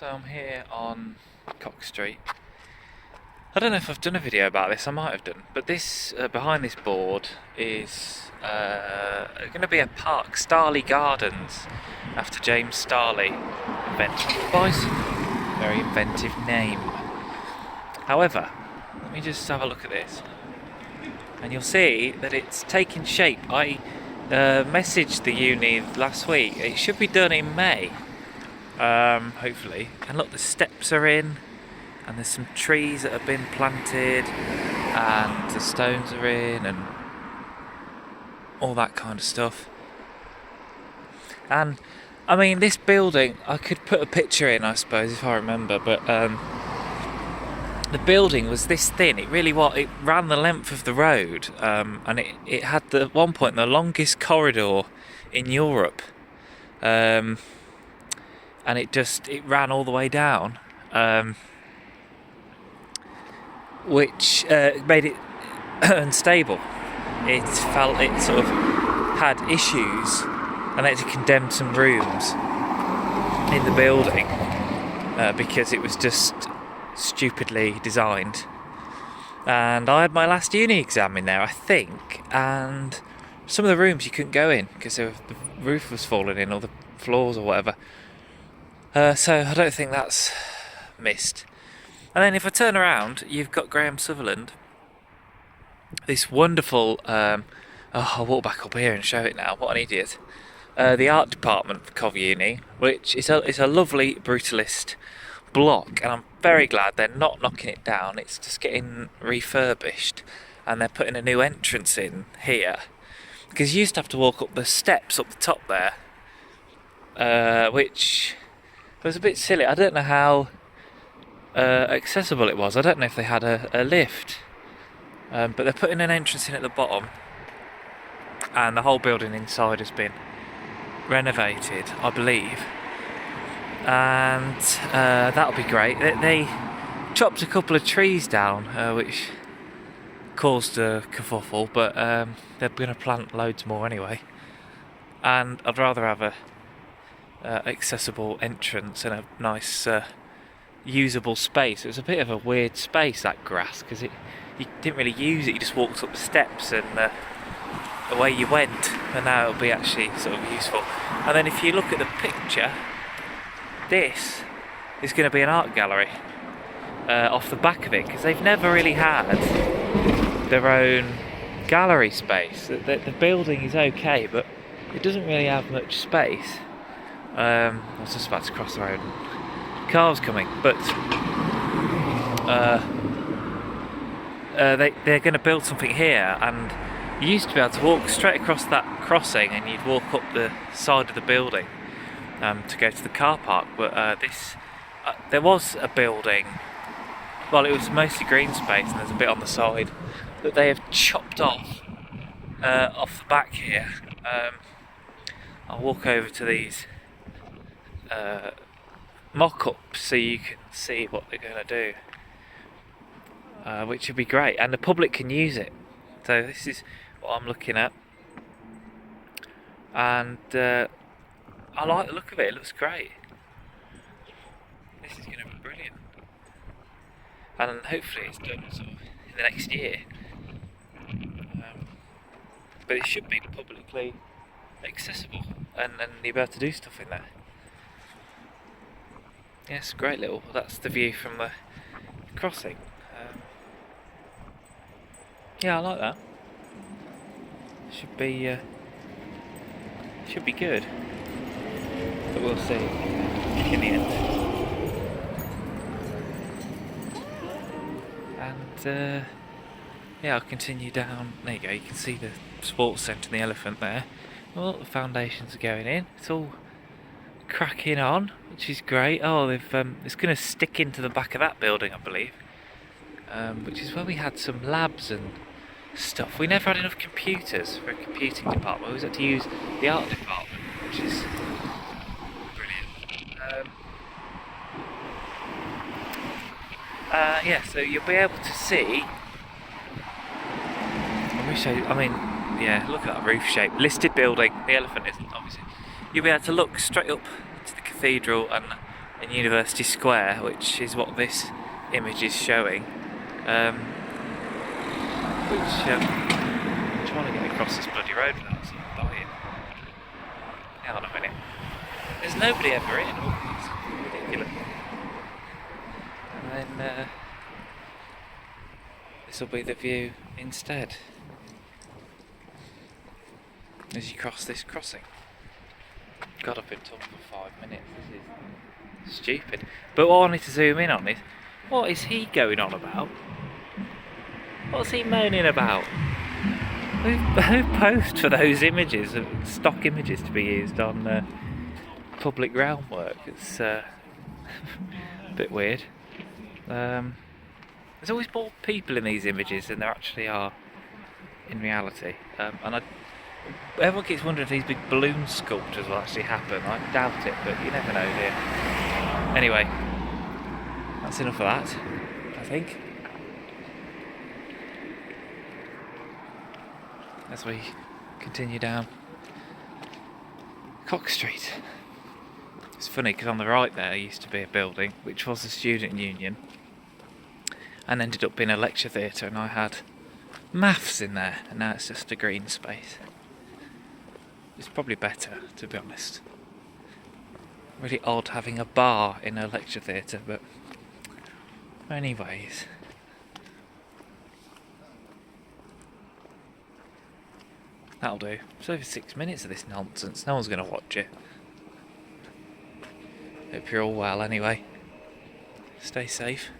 So I'm here on Cox Street. I don't know if I've done a video about this, I might have done, but this, behind this board is going to be a park, Starley Gardens, after James Starley, inventor of the bicycle. Very inventive name. However, let me just have a look at this, and you'll see that it's taking shape. I messaged the uni last week. It should be done in May, hopefully. And look, the steps are in, and there's some trees that have been planted, and the stones are in, and all that kind of stuff. And I mean, this building, I could put a picture in, I suppose, if I remember, but the building was this thin. It really was. It ran the length of the road, and it had at one point the longest corridor in Europe, and it ran all the way down, which made it unstable. It sort of had issues, and they had to condemn some rooms in the building because it was just stupidly designed. And I had my last uni exam in there, I think, and some of the rooms you couldn't go in because the roof was falling in, or the floors or whatever. So I don't think that's missed. And then if I turn around, you've got Graham Sutherland, this wonderful I'll walk back up here and show it now, what an idiot. The art department for Cov Uni, which is a lovely brutalist block, and I'm very glad they're not knocking it down. It's just getting refurbished, and they're putting a new entrance in here, because you used to have to walk up the steps up the top there, which was a bit silly. I don't know how accessible it was. I don't know if they had a lift, but they're putting an entrance in at the bottom, and the whole building inside has been renovated, I believe, and that'll be great. They chopped a couple of trees down, which caused a kerfuffle, but they're going to plant loads more anyway, and I'd rather have a accessible entrance and a nice usable space. It was a bit of a weird space, that grass, because you didn't really use it. You just walked up the steps and away you went, and now it'll be actually sort of useful. And then if you look at the picture, this is going to be an art gallery off the back of it, because they've never really had their own gallery space. The building is okay, but it doesn't really have much space. I was just about to cross the road, cars coming, but they're going to build something here, and you used to be able to walk straight across that crossing, and you'd walk up the side of the building to go to the car park. But there was a building, well, it was mostly green space, and there's a bit on the side that they have chopped off the back here. I'll walk over to these mock-ups so you can see what they're going to do, which would be great, and the public can use it. So this is what I'm looking at, and I like the look of it. It looks great. This is going to be brilliant, and hopefully it's done sort of in the next year, but it should be publicly accessible, and you'll be able to do stuff in there. Yes, great little. That's the view from the crossing. Yeah, I like that. Should be good, but we'll see in the end. And yeah, I'll continue down. There you go. You can see the sports centre and the elephant there. Well, the foundations are going in. It's all cracking on, which is great. Oh, it's going to stick into the back of that building, I believe, which is where we had some labs and stuff. We never had enough computers for a computing department. We always had to use the art department, which is brilliant. Yeah, so you'll be able to see. Yeah, look at that roof shape. Listed building. The elephant isn't, obviously. You'll be able to look straight up to the cathedral, and in University Square, which is what this image is showing. I'm trying to get across this bloody road without sort of dying. Hang on a minute. There's nobody ever in. Oh, it's ridiculous. And then this will be the view instead as you cross this crossing. God, I've been talking for 5 minutes. This is stupid. But what I wanted to zoom in on is, what is he going on about? What's he moaning about? Who posed for those images, stock images to be used on public groundwork? It's a bit weird. There's always more people in these images than there actually are in reality. And everyone keeps wondering if these big balloon sculptures will actually happen. I doubt it, but you never know, dear. Anyway, that's enough of that, I think. As we continue down Cock Street. It's funny because on the right there used to be a building which was a student union and ended up being a lecture theatre, and I had maths in there, and now it's just a green space. It's probably better, to be honest. Really odd having a bar in a lecture theatre, but anyways. That'll do. It's over 6 minutes of this nonsense. No one's going to watch it. Hope you're all well anyway. Stay safe.